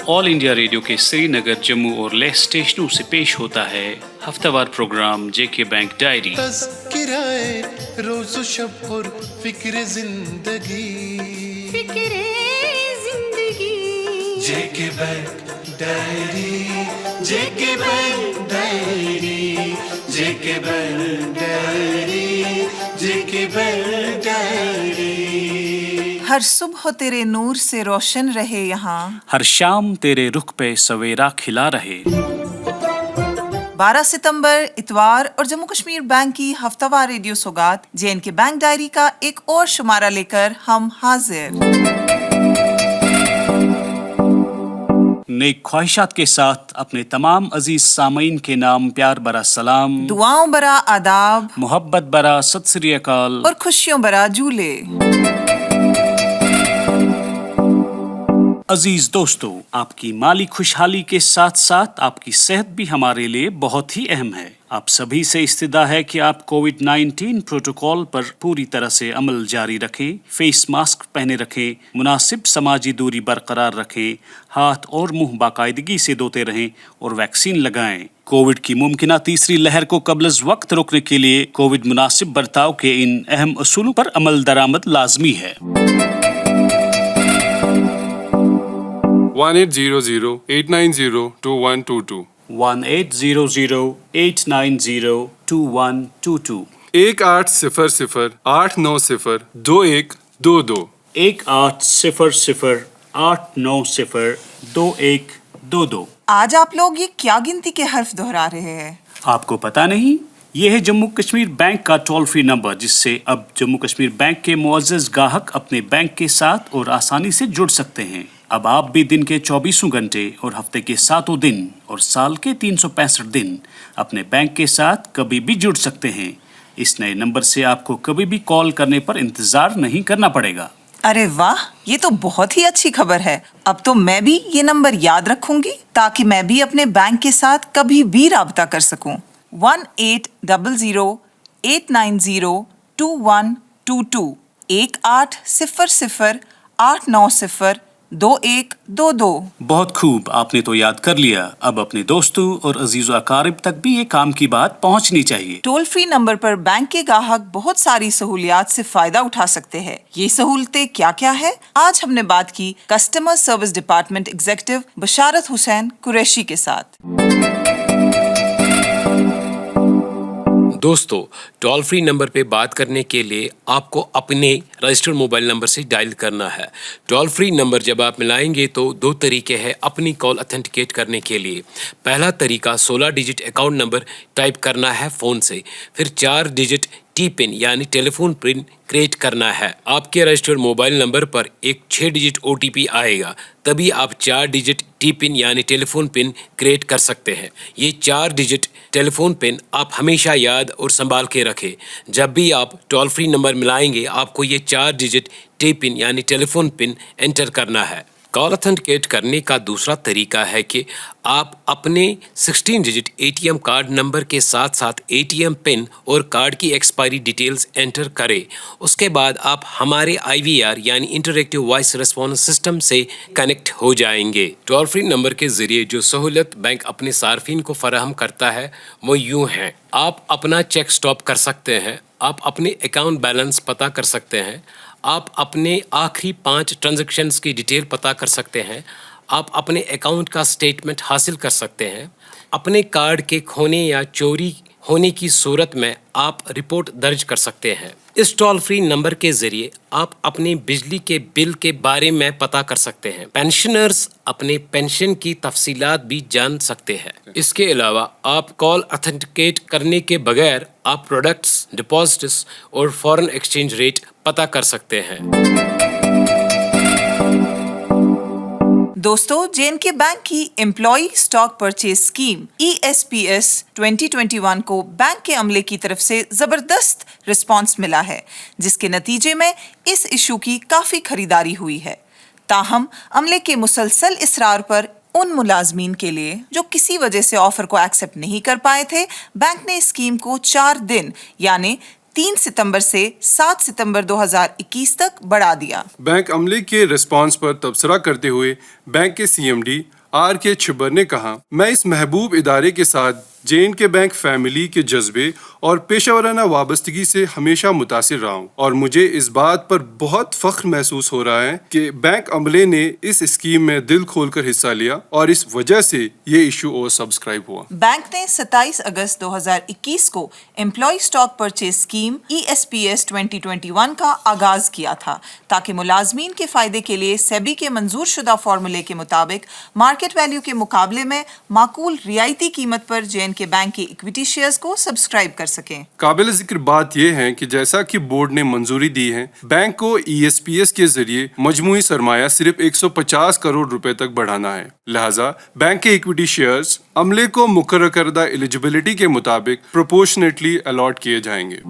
All India radio के श्रीनगर, जम्मू और लेह स्टेशनों से पेश होता है हफ्तावार प्रोग्राम जेके बैंक डायरी। तज़किराए रोज़ व शब और फिक्र जिंदगी जेके बैंक डायरी, जेके बैंक डायरी, जेके बैंक डायरी, जेके बैंक डायरी। हर सुबह तेरे नूर से रोशन रहे यहाँ, हर शाम तेरे रुख पे सवेरा खिला रहे। 12 सितंबर इतवार और जम्मू कश्मीर बैंक की हफ्तावार रेडियो सौगात जेएनके बैंक डायरी का एक और शुमारा लेकर हम हाजिर। नेक ख्वाहिशात के साथ अपने तमाम अजीज सामीन के नाम प्यार भरा सलाम, दुआओं बरा आदाब, मोहब्बत भरा सत श्री अकाल और खुशियों बरा जूले। अजीज दोस्तों, आपकी माली खुशहाली के साथ साथ आपकी सेहत भी हमारे लिए बहुत ही अहम है। आप सभी से इस्तदा है कि आप कोविड-19 प्रोटोकॉल पर पूरी तरह से अमल जारी रखें, फेस मास्क पहने रखें, मुनासिब समाजी दूरी बरकरार रखें, हाथ और मुंह बाकायदगी से धोते रहें और वैक्सीन लगाएं। कोविड की मुमकिना तीसरी लहर को कब्ल वक्त रोकने के लिए कोविड मुनासिब बर्ताव के इन अहम असूलों पर अमल दरामद लाजमी है। 1800-890-2122 1800-890-2122 1800-890-2122 1800-890-2122। आज आप लोग ये क्या गिनती के हर्फ दोहरा रहे हैं? आपको पता नहीं? ये है जम्मू कश्मीर बैंक का टोल फ्री नंबर, जिससे अब जम्मू कश्मीर बैंक के मुअज़्ज़ज़ गाहक अपने बैंक के साथ और आसानी से जुड़ सकते हैं। अब आप भी दिन के 24 घंटे और हफ्ते के 7 दिन और साल के 365 दिन अपने बैंक के साथ कभी भी जुड़ सकते हैं। इस नए नंबर से आपको कभी भी कॉल करने पर इंतजार नहीं करना पड़ेगा। अरे वाह, ये तो बहुत ही अच्छी खबर है। अब तो मैं भी ये नंबर याद रखूंगी ताकि मैं भी अपने बैंक के साथ कभी भी राब्ता कर सकूं। 1800-890-2122 1800-890-2122। बहुत खूब, आपने तो याद कर लिया। अब अपने दोस्तों और अजीज़ अकारिब तक भी ये काम की बात पहुंचनी चाहिए। टोल फ्री नंबर पर बैंक के ग्राहक बहुत सारी सहूलियात से फायदा उठा सकते हैं। ये सहूलतें क्या क्या है? आज हमने बात की कस्टमर सर्विस डिपार्टमेंट एग्जीक्यूटिव बशारत हुसैन कुरैशी के साथ। दोस्तों, टोल फ्री नंबर पे बात करने के लिए आपको अपने रजिस्टर्ड मोबाइल नंबर से डायल करना है। टोल फ्री नंबर जब आप मिलाएंगे तो 2 तरीके हैं अपनी कॉल ऑथेंटिकेट करने के लिए। पहला तरीका 16 डिजिट अकाउंट नंबर टाइप करना है फ़ोन से, फिर 4 डिजिट टी पिन यानी टेलीफोन पिन क्रिएट करना है। आपके रजिस्टर्ड मोबाइल नंबर पर एक 6 डिजिट OTP आएगा, तभी आप 4 डिजिट टी पिन यानी टेलीफोन पिन क्रिएट कर सकते हैं। ये 4 डिजिट टेलीफोन पिन आप हमेशा याद और संभाल के रखें। जब भी आप टोल फ्री नंबर मिलाएंगे आपको ये 4 डिजिट टी पिन यानी टेलीफोन पिन एंटर करना है। कॉल ऑथेंटिकेट करने का दूसरा तरीका है कि आप अपने 16 डिजिट ATM कार्ड नंबर के साथ साथ ATM पिन और कार्ड की एक्सपायरी डिटेल्स एंटर करें। उसके बाद आप हमारे IVR यानी इंटरैक्टिव वॉइस रिस्पॉन्स सिस्टम से कनेक्ट हो जाएंगे। टोल फ्री नंबर के जरिए जो सहूलत बैंक अपने सार्फिन को फराहम करता है वो यूँ है। आप अपना चेक स्टॉप कर सकते हैं, आप अपने अकाउंट बैलेंस पता कर सकते हैं, आप अपने आखिरी 5 ट्रांजैक्शंस की डिटेल पता कर सकते हैं, आप अपने अकाउंट का स्टेटमेंट हासिल कर सकते हैं। अपने कार्ड के खोने या चोरी होने की सूरत में आप रिपोर्ट दर्ज कर सकते हैं। इस टोल फ्री नंबर के जरिए आप अपने बिजली के बिल के बारे में पता कर सकते हैं। पेंशनर्स अपने पेंशन की तफसीलात भी जान सकते हैं। इसके अलावा आप कॉल ऑथेंटिकेट करने के बगैर आप प्रोडक्ट्स, डिपॉजिट्स और फॉरेन एक्सचेंज रेट पता कर सकते हैं। दोस्तों, जेएनके बैंक की employ stock purchase scheme ESPS 2021 को बैंक के अमले की तरफ से जबरदस्त रिस्पांस मिला है, जिसके नतीजे में इस इशू की काफी खरीदारी हुई है। ताहम अमले के मुसलसल इसरार पर उन मुलाजमीन के लिए जो किसी वजह से ऑफर को एक्सेप्ट नहीं कर पाए थे, बैंक ने स्कीम को 4 दिन यानी 3 सितंबर से 7 सितंबर 2021 तक बढ़ा दिया। बैंक अमले के रिस्पांस पर तबसरा करते हुए बैंक के CMD آر کے چھبر نے کہا، میں اس محبوب ادارے کے ساتھ J&K بینک فیملی کے جذبے اور پیشہ ورانہ وابستگی سے ہمیشہ متاثر رہا ہوں، اور مجھے اس بات پر بہت فخر محسوس ہو رہا ہے کہ بینک عملے نے اس اسکیم میں دل کھول کر حصہ لیا اور اس وجہ سے یہ ایشو اور سبسکرائب ہوا۔ بینک نے 27 اگست 2021 کو employee stock purchase scheme ESPS 2021 کا آغاز کیا تھا تاکہ ملازمین کے فائدے کے لیے سیبی کے منظور شدہ فارمولے کے مطابق مارکیٹ ویلیو کے مقابلے میں معقول رعایتی قیمت پر J&K بینک کے ایکویٹی شیئرز کو سبسکرائب کر سکیں۔ قابل ذکر بات یہ ہے کہ جیسا کہ بورڈ نے منظوری دی ہے، بینک کو ESPS کے ذریعے مجموعی سرمایہ صرف 150 کروڑ روپے تک بڑھانا ہے، لہٰذا بینک کے ایکویٹی شیئرز عملے کو مقرر کردہ ایلیجبلٹی کے مطابق پروپورشنیٹلی الاٹ کیے جائیں گے۔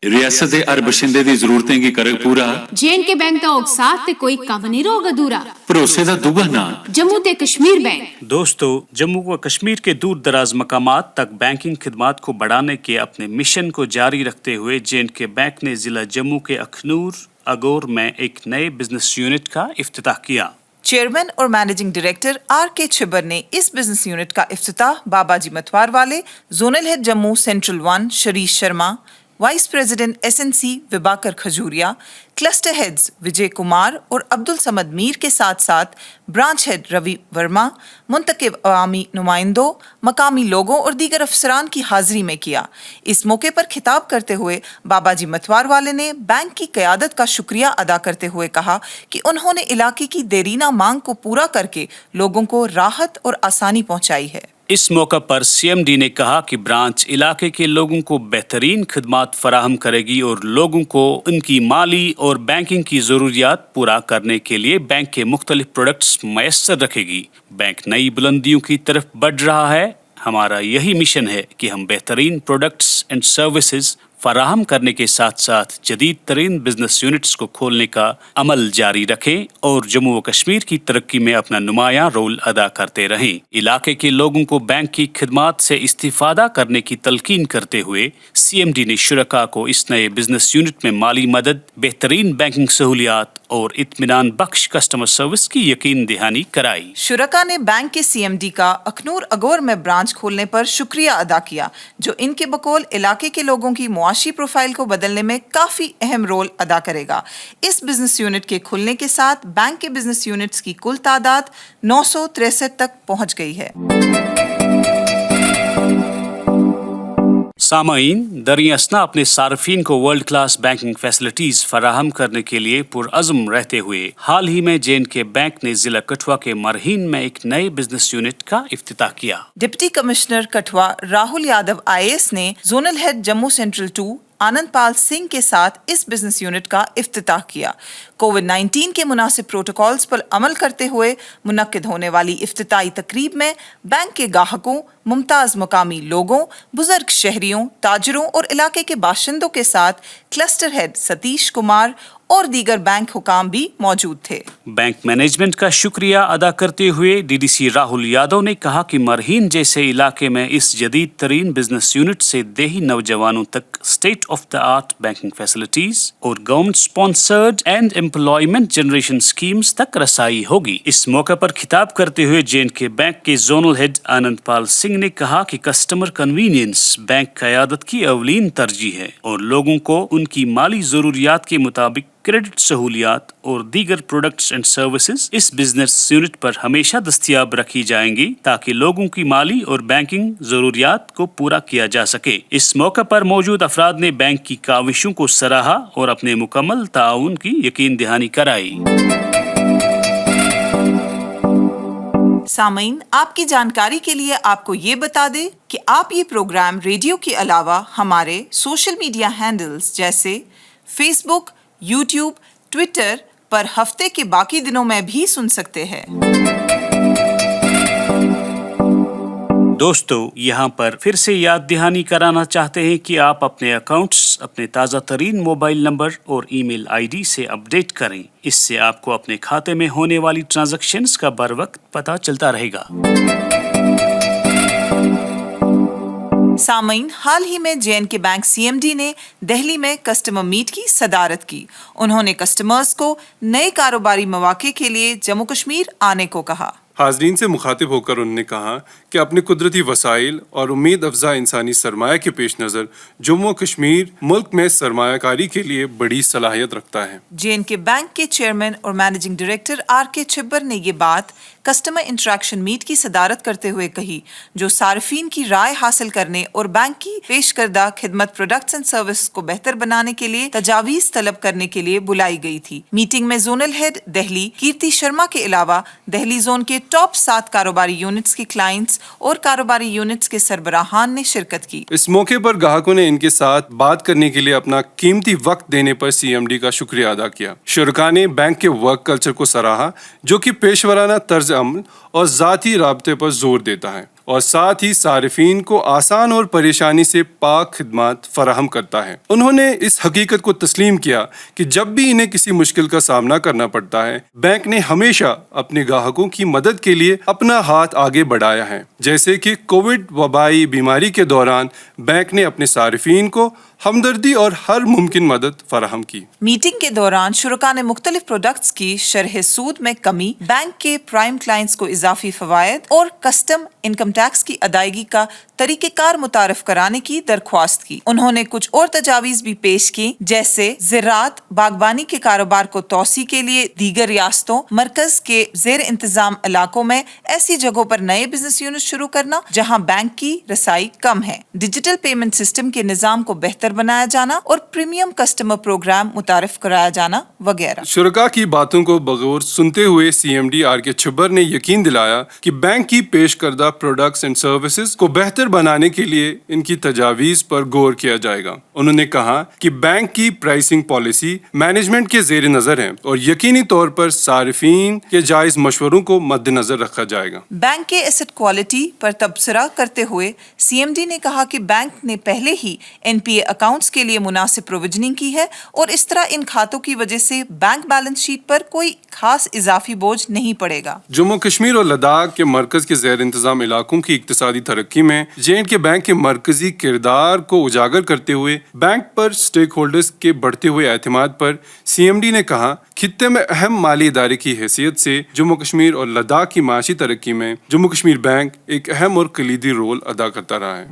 ریاست ہر بشندے دی ضرورتیں کی کرے پورا J&K بینک دا اقساط تے کوئی کم نہیں رہے گا ادھورا، بھروسے دا دگنا جموں تے کشمیر بینک۔ دوستو، جموں و کشمیر کے دور دراز مقامات تک بینکنگ خدمات کو بڑھانے کے اپنے مشن کو جاری رکھتے ہوئے J&K بینک نے ضلع جموں کے اخنور اگور میں ایک نئے بزنس یونٹ کا افتتاح کیا۔ چیئرمین اور مینیجنگ ڈائریکٹر آر کے چھبر نے اس بزنس یونٹ کا افتتاح بابا جی متوار والے، zonal head Jammu central 1 Shirish Sharma, vice president SNC وباکر کھجوریا، کلسٹر ہیڈز وجے کمار اور عبد الصمد میر کے ساتھ ساتھ برانچ ہیڈ روی ورما، منتخب عوامی نمائندوں، مقامی لوگوں اور دیگر افسران کی حاضری میں کیا۔ اس موقع پر خطاب کرتے ہوئے بابا جی متوار والے نے بینک کی قیادت کا شکریہ ادا کرتے ہوئے کہا کہ انہوں نے علاقے کی دیرینہ مانگ کو پورا کر کے لوگوں کو راحت اور آسانی پہنچائی ہے۔ اس موقع پر CMD نے کہا کہ برانچ علاقے کے لوگوں کو بہترین خدمات فراہم کرے گی اور لوگوں کو ان کی مالی اور بینکنگ کی ضروریات پورا کرنے کے لیے بینک کے مختلف پروڈکٹس میسر رکھے گی۔ بینک نئی بلندیوں کی طرف بڑھ رہا ہے۔ ہمارا یہی مشن ہے کہ ہم بہترین پروڈکٹس اینڈ سروسز فراہم کرنے کے ساتھ ساتھ جدید ترین بزنس یونٹس کو کھولنے کا عمل جاری رکھیں اور جموں و کشمیر کی ترقی میں اپنا نمایاں رول ادا کرتے رہیں۔ علاقے کے لوگوں کو بینک کی خدمات سے استفادہ کرنے کی تلقین کرتے ہوئے CMD نے شرکاء کو اس نئے بزنس یونٹ میں مالی مدد، بہترین بینکنگ سہولیات اور اطمینان بخش کسٹمر سروس کی یقین دہانی کرائی۔ شرکاء نے بینک کے CMD کا اخنور اگور میں برانچ کھولنے پر شکریہ ادا کیا، جو ان کے بقول علاقے کے لوگوں کی معاشی پروفائل کو بدلنے میں کافی اہم رول ادا کرے گا۔ اس بزنس یونٹ کے کھلنے کے ساتھ بینک کے بزنس یونٹس کی کل تعداد 963 تک پہنچ گئی ہے۔ سامعین، دریں اثنا اپنے صارفین کو ورلڈ کلاس بینکنگ فیسلٹیز فراہم کرنے کے لیے پرعزم رہتے ہوئے حال ہی میں J&K بینک نے ضلع کٹھوعہ کے مرہین میں ایک نئے بزنس یونٹ کا افتتاح کیا۔ Deputy commissioner Kathua Rahul Yadav IAS نے زونل ہیڈ جموں سینٹرل 2 آنند پال سنگھ کے ساتھ اس بزنس یونٹ کا افتتاح کیا۔ کووڈ-19 کے مناسب پروٹوکولز پر عمل کرتے ہوئے منعقد ہونے والی افتتاحی تقریب میں بینک کے گاہکوں، ممتاز مقامی لوگوں، بزرگ شہریوں، تاجروں اور علاقے کے باشندوں کے ساتھ کلسٹر ہیڈ ستیش کمار اور دیگر بینک حکام بھی موجود تھے۔ بینک مینجمنٹ کا شکریہ ادا کرتے ہوئے DDC راہل یادو نے کہا کہ مرہین جیسے علاقے میں اس جدید ترین بزنس یونٹ سے دیہی نوجوانوں تک state of the art banking facilities اور government sponsored and employment generation schemes تک رسائی ہوگی۔ اس موقع پر خطاب کرتے ہوئے J&K بینک کے زونل ہیڈ آنند پال سنگھ نے کہا کہ کسٹمر کنوینئنس بینک قیادت کی اولین ترجیح ہے اور لوگوں کو ان کی مالی ضروریات کے مطابق کریڈٹ سہولیات اور دیگر پروڈکٹس اینڈ سروسز اس بزنس یونٹ پر ہمیشہ دستیاب رکھی جائیں گی تاکہ لوگوں کی مالی اور بینکنگ ضروریات کو پورا کیا جا سکے۔ اس موقع پر موجود افراد نے بینک کی کاوشوں کو سراہا اور اپنے مکمل تعاون کی یقین دہانی کرائی۔ سامعین، آپ کی جانکاری کے لیے آپ کو یہ بتا دیں کہ آپ یہ پروگرام ریڈیو کے علاوہ ہمارے سوشل میڈیا ہینڈلز جیسے فیس بک، یوٹیوب، ٹویٹر پر ہفتے کے باقی دنوں میں بھی سن سکتے ہیں۔ دوستو، یہاں پر پھر سے یاد دہانی کرانا چاہتے ہیں کہ آپ اپنے اکاؤنٹس اپنے تازہ ترین موبائل نمبر اور ای میل ID سے اپڈیٹ کریں۔ اس سے آپ کو اپنے کھاتے میں ہونے والی ٹرانزیکشنز کا بر وقت پتہ چلتا رہے گا۔ सामीन, हाल ही में जे.एन.के बैंक सीएमडी ने दिल्ली में कस्टमर मीट की सदारत की। उन्होंने कस्टमर्स को नए कारोबारी मौके के लिए जम्मू कश्मीर आने को कहा। हाजरीन से मुखातिब होकर उन्होंने कहा कि अपने कुदरती वसाइल और उम्मीद अफजा इंसानी सरमाया के पेश नज़र जम्मू कश्मीर मुल्क में सरमायाकारी के लिए बड़ी सलाहियत रखता है। जे.एन.के बैंक के चेयरमैन और मैनेजिंग डायरेक्टर आर.के. छिब्बर ने ये बात कस्टमर इंटरेक्शन मीट की सदारत करते हुए कही, जो सार्फिन की राय हासिल करने और बैंक की पेश करदा खिदमत प्रोडक्ट्स एंड सर्विस को बेहतर बनाने के लिए तजावीज तलब करने के लिए बुलाई गई थी। मीटिंग में जोनल हेड दिल्ली कीर्ति शर्मा के अलावा दिल्ली जोन के टॉप 7 कारोबारी यूनिट्स के क्लाइंट्स और कारोबारी यूनिट्स के सरबराहान ने शिरकत की। इस मौके पर ग्राहकों ने इनके साथ बात करने के लिए अपना कीमती वक्त देने पर सीएमडी का शुक्रिया अदा किया। शुरका ने बैंक के वर्क कल्चर को सराहा, जो कि पेशवराना तर्ज अमल और ज़ाती राबते पर जोर देता है और साथ ही सारिफीन को आसान और परेशानी से पाक खिदमत फराहम करता है। उन्होंने इस हकीकत को तस्लीम किया कि जब भी इन्हें किसी मुश्किल का सामना करना पड़ता है, बैंक ने हमेशा अपने ग्राहकों की मदद के लिए अपना हाथ आगे बढ़ाया है। जैसे कि कोविड वबाई बीमारी के दौरान बैंक ने अपने सारिफीन को हमदर्दी और हर मुमकिन मदद फराहम की। मीटिंग के दौरान शुरका ने मुख्तलिफ प्रोडक्ट्स की शरह सूद में कमी, बैंक के प्राइम क्लाइंट्स को इजाफी फवायद और कस्टम इनकम टैक्स की अदायगी का तरीक़ेकार मुतारफ कराने की दरख्वास्त की। उन्होंने कुछ और तजावीज़ भी पेश की, जैसे ज़राअत बागबानी के कारोबार को तोसी के लिए दीगर रियासतों मरकज के ज़ेर इंतजाम इलाकों में ऐसी जगहों पर नए बिजनेस यूनिट शुरू करना जहां बैंक की रसाई कम है, डिजिटल पेमेंट सिस्टम के निज़ाम को बेहतर बनाया जाना और प्रीमियम कस्टमर प्रोग्राम मुतारफ कराया जाना वगैरह। शुरका की बातों को बगौर सुनते हुए सीएमडी आर.के. छिब्बर ने यकीन दिलाया कि बैंक की पेश करदा प्रोडक्ट्स एंड सर्विसेज को बेहतर बनाने के लिए इनकी तजावीज पर गौर किया जाएगा। उन्होंने कहा कि बैंक की प्राइसिंग पॉलिसी मैनेजमेंट के जेर नजर है और यकीनी तौर पर सारिफीन के जायज मशवरों को मद्देनजर रखा जाएगा। बैंक के एसेट क्वालिटी पर तबसरा करते हुए सीएमडी ने कहा कि बैंक ने पहले ही एनपीए अकाउंट्स के लिए मुनासिब प्रोविजनिंग की है और इस तरह इन खातों की वजह से बैंक बैलेंस शीट पर कोई खास इजाफी बोझ नहीं पड़ेगा। जम्मू कश्मीर और लद्दाख के मरकज के ज़ेर इंतजाम इलाकों की इक्तिसादी तरक्की में जे.एंड.के बैंक के मरकजी किरदार को उजागर करते हुए बैंक पर स्टेक होल्डर्स के बढ़ते हुए एतमाद पर सीएमडी ने कहा, खित्ते में अहम माली इदारे की हैसियत से जम्मू कश्मीर और लद्दाख की माशी तरक्की में जम्मू कश्मीर बैंक एक अहम और कलीदी रोल अदा करता रहा है।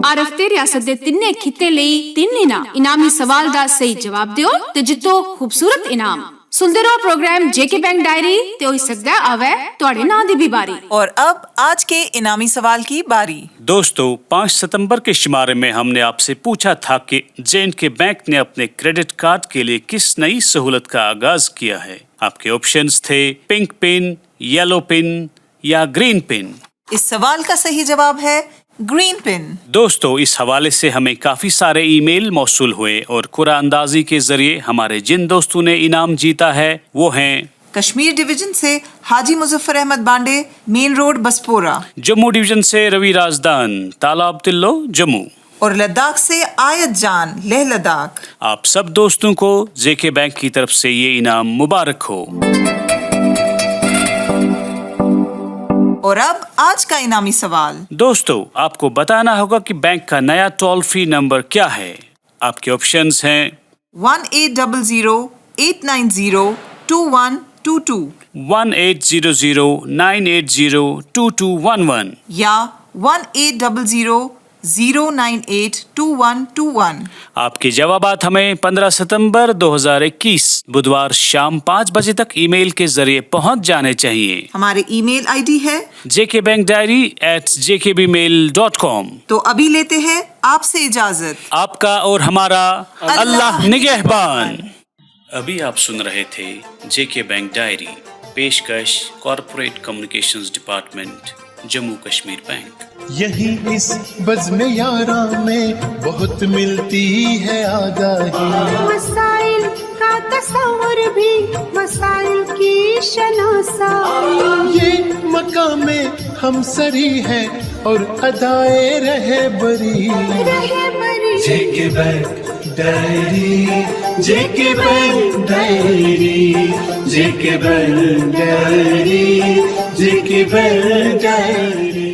आरफ्ते रियासत दे तिन्ने खिते लई तिन्न इनामी सवाल दा सही जवाब दियो ते जितो खूबसूरत इनाम। सुनते रहो प्रोग्राम जेके बैंक डायरी ते हो सकदा आवे तोड़े ना दी भी बारी। और अब आज के इनामी सवाल की बारी। दोस्तों, 5 सितंबर के शुमारे में हमने आपसे पूछा था कि जे.एंड.के बैंक ने अपने क्रेडिट कार्ड के लिए किस नई सहूलत का आगाज किया है। आपके ऑप्शंस थे पिंक पिन, येलो पिन या ग्रीन पिन। इस सवाल का सही जवाब है ग्रीन पिन। दोस्तों, इस हवाले से हमें काफी सारे ईमेल मौसूल हुए और कुरा अंदाजी के जरिए हमारे जिन दोस्तों ने इनाम जीता है वो हैं कश्मीर डिवीजन से हाजी Muzaffar Ahmad Bande, main road Baspora. Jammu division से रवि राजदान, तालाब तिल्लो, जम्मू। और लद्दाख से आयत जान, लेह लद्दाख। आप सब दोस्तों को जेके बैंक की तरफ से ये इनाम मुबारक हो। और अब आज का इनामी सवाल। दोस्तों, आपको बताना होगा कि बैंक का नया टोल फ्री नंबर क्या है। आपके ऑप्शंस हैं 1800-890-2122 1800-980-2211 या 1800-098-2121। आपके जवाबात हमें 15 सितंबर 2021 बुधवार शाम 5 बजे तक ईमेल के जरिए पहुंच जाने चाहिए। हमारे ईमेल आईडी है jkbankdiary@jkbmail.com। तो अभी लेते हैं आपसे इजाजत। आपका और हमारा अल्लाह निगहबान। अभी आप सुन रहे थे जेके बैंक डायरी, पेशकश corporate communications department, Jammu Kashmir bank. यही इस बज़्म यारा में बहुत मिलती है आगाही, मसाइल का तस्वुर भी मसाइल की शनासाई। ये मकामे हमसरी है और अदाए रहे बरी। जेके बैंक डायरी, जेके बैंक डायरी, जेके बैंक डायरी, जेके बैंक डायरी।